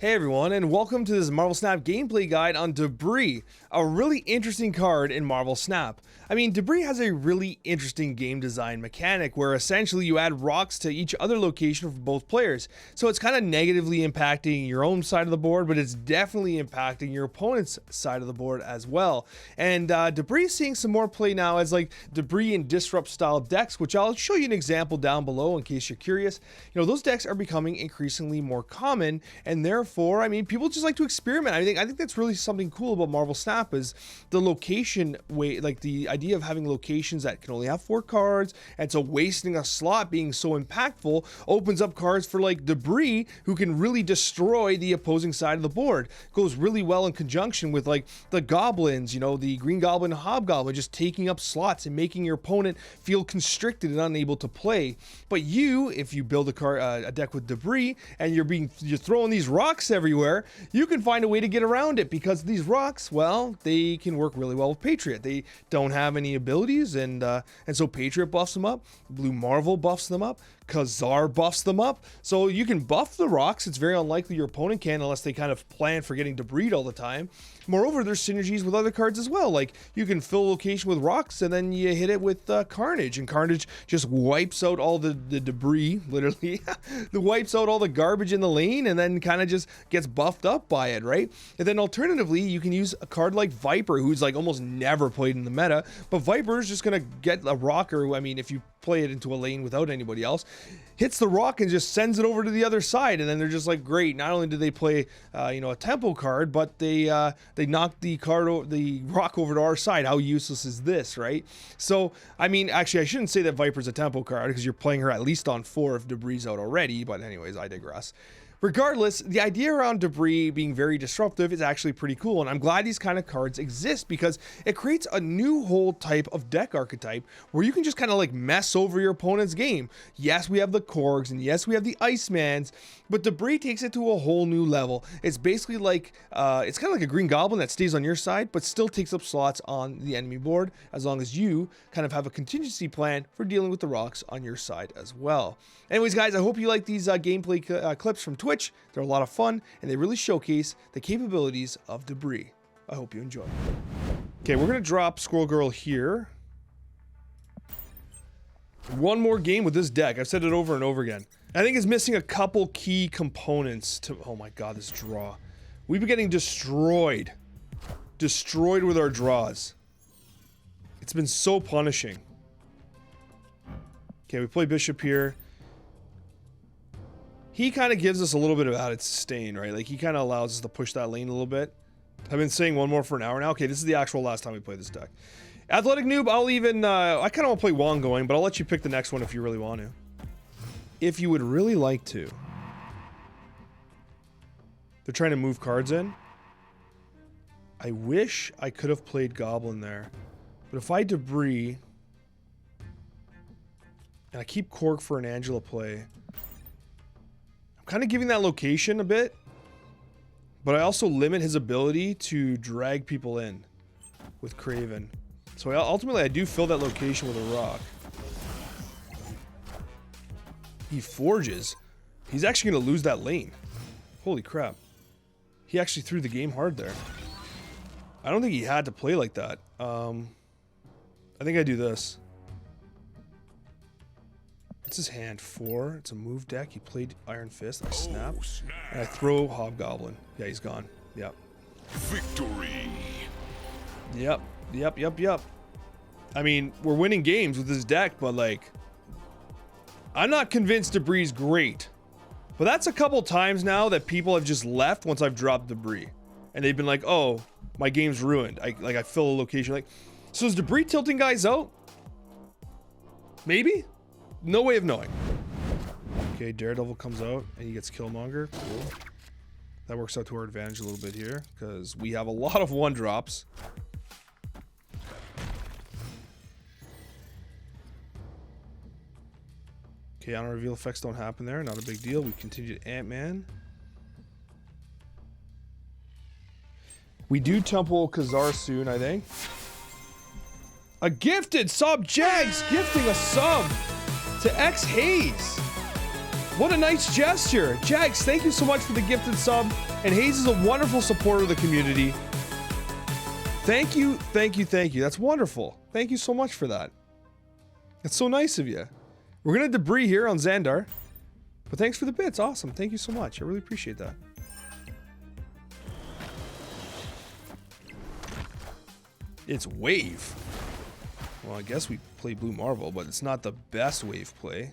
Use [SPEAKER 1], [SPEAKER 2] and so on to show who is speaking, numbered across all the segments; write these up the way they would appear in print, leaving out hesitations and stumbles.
[SPEAKER 1] Hey everyone, and welcome to this Marvel Snap gameplay guide on Debrii, a really interesting card in Marvel Snap. I mean, Debrii has a really interesting game design mechanic where essentially you add rocks to each other location for both players. So it's kind of negatively impacting your own side of the board, but it's definitely impacting your opponent's side of the board as well. And Debrii is seeing some more play now as like Debrii and Disrupt style decks, which I'll show you an example down below in case you're curious. You know, those decks are becoming increasingly more common, and therefore, I mean, people just like to experiment. I think that's really something cool about Marvel Snap is the location way, like the idea of having locations that can only have 4 cards, and so wasting a slot being so impactful opens up cards for like Debrii, who can really destroy the opposing side of the board. Goes really well in conjunction with like the goblins, you know, the Green Goblin and Hobgoblin just taking up slots and making your opponent feel constricted and unable to play. But you, if you build a deck with Debrii and you're throwing these rocks everywhere, you can find a way to get around it, because these rocks, well, they can work really well with Patriot. They don't have any abilities, and so Patriot buffs them up, Blue Marvel buffs them up, Khazar buffs them up, so you can buff the rocks. It's very unlikely your opponent can, unless they kind of plan for getting Debrii all the time. Moreover, there's synergies with other cards as well, like you can fill a location with rocks and then you hit it with Carnage, and Carnage just wipes out all the Debrii, literally. It wipes out all the garbage in the lane and then kind of just gets buffed up by it, right? And then alternatively, you can use a card like Viper, who's like almost never played in the meta, but Viper is just gonna get a rocker. I mean, if you play it into a lane without anybody else, hits the rock and just sends it over to the other side, and then they're just like, great. Not only do they play you know, a tempo card, but they knock the rock over to our side. How useless is this, right? So I mean, actually I shouldn't say that Viper's a tempo card, because you're playing her at least on 4 if Debrii's out already, but anyways, I digress. Regardless, the idea around Debrii being very disruptive is actually pretty cool, and I'm glad these kind of cards exist, because it creates a new whole type of deck archetype where you can just kind of like mess over your opponent's game. Yes, we have the Korgs, and yes, we have the Icemans, but Debrii takes it to a whole new level. It's basically like, it's kind of like a Green Goblin that stays on your side, but still takes up slots on the enemy board, as long as you kind of have a contingency plan for dealing with the rocks on your side as well. Anyways, guys, I hope you like these gameplay clips from Twitch. They're a lot of fun, and they really showcase the capabilities of Debrii. I hope you enjoy. Okay, we're gonna drop Squirrel Girl here. One more game with this deck. I've said it over and over again. I think it's missing a couple key components to, oh my god, this draw. We've been getting destroyed. Destroyed with our draws. It's been so punishing. Okay, we play Bishop here. He kind of gives us a little bit of added sustain, right? Like, he kind of allows us to push that lane a little bit. I've been saying one more for an hour now. Okay, this is the actual last time we play this deck. Athletic Noob, I'll even, I kind of want to play Wong going, but I'll let you pick the next one if you really want to. If you would really like to. They're trying to move cards in. I wish I could have played Goblin there. But if I Debrii, and I keep Korg for an Angela play, I'm kind of giving that location a bit, but I also limit his ability to drag people in with Kraven. So ultimately I do fill that location with a rock. He forges. He's actually going to lose that lane. Holy crap. He actually threw the game hard there. I don't think he had to play like that. I think I do this. What's his hand? 4. It's a move deck. He played Iron Fist. I snap. And I throw Hobgoblin. Yeah, he's gone. Yep.
[SPEAKER 2] Victory.
[SPEAKER 1] Yep. I mean, we're winning games with this deck, but like, I'm not convinced Debrii's great. But that's a couple times now that people have just left once I've dropped Debrii. And they've been like, oh, my game's ruined. I fill a location. Like, so is Debrii tilting guys out? Maybe? No way of knowing. Okay, Daredevil comes out and he gets Killmonger. Cool. That works out to our advantage a little bit here, because we have a lot of 1-drops. Okay, honor reveal effects don't happen there. Not a big deal. We continue to Ant-Man. We do temple Khazar soon, I think. A gifted sub, Jags gifting a sub to X Hayes. What a nice gesture. Jax, thank you so much for the gifted sub. And Hayes is a wonderful supporter of the community. Thank you, thank you, thank you. That's wonderful. Thank you so much for that. That's so nice of you. We're gonna Debrii here on Xandar. But thanks for the bits. Awesome. Thank you so much. I really appreciate that. It's wave. Well, I guess we play Blue Marvel, but it's not the best wave play.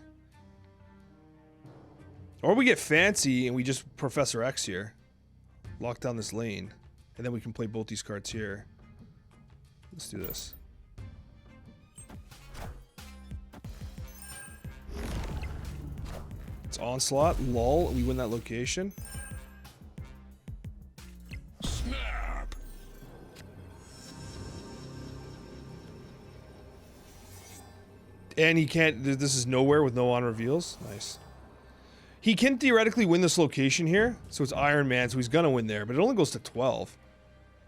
[SPEAKER 1] Or we get fancy and we just Professor X here. Lock down this lane. And then we can play both these cards here. Let's do this. It's Onslaught. Lol. We win that location.
[SPEAKER 2] Snap.
[SPEAKER 1] And he can't. This is nowhere with no on reveals. Nice. He can theoretically win this location here. So it's Iron Man. So he's going to win there. But it only goes to 12.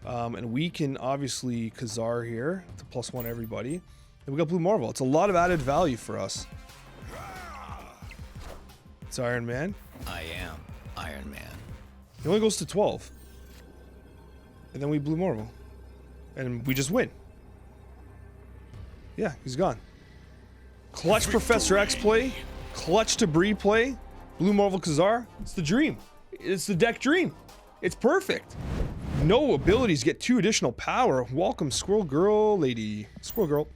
[SPEAKER 1] And we can obviously Khazar here to +1 everybody. And we got Blue Marvel. It's a lot of added value for us. It's Iron Man.
[SPEAKER 3] I am Iron Man.
[SPEAKER 1] It only goes to 12. And then we Blue Marvel. And we just win. Yeah, he's gone. Clutch Professor X play. Clutch Debrii play. Blue Marvel Khazar. It's the dream. It's the deck dream. It's perfect. No abilities get 2 additional power. Welcome, Squirrel Girl lady. Squirrel Girl.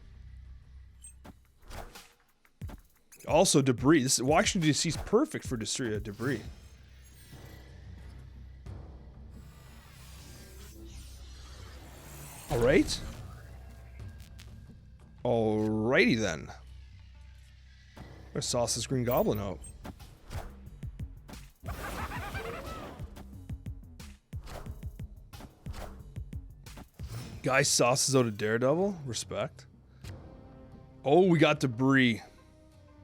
[SPEAKER 1] Also, Debrii. This is Washington DC is perfect for Debrii. All right. Alrighty then. Let's sauce this Green Goblin out. Guy sauces out a Daredevil. Respect. Oh, we got Debrii.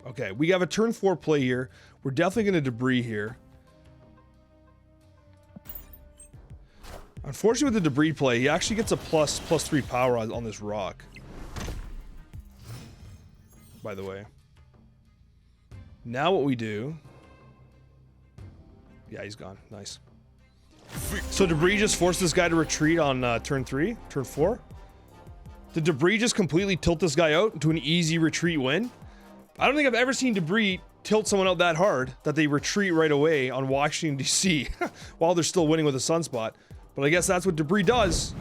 [SPEAKER 1] Okay, we have a turn 4 play here. We're definitely going to Debrii here. Unfortunately, with the Debrii play, he actually gets a +3 power on this rock. By the way. Now what we do... Yeah, he's gone. Nice. So Debrii just forced this guy to retreat on turn 3, turn 4. Did Debrii just completely tilt this guy out into an easy retreat win? I don't think I've ever seen Debrii tilt someone out that hard that they retreat right away on Washington DC while they're still winning with a Sunspot. But I guess that's what Debrii does.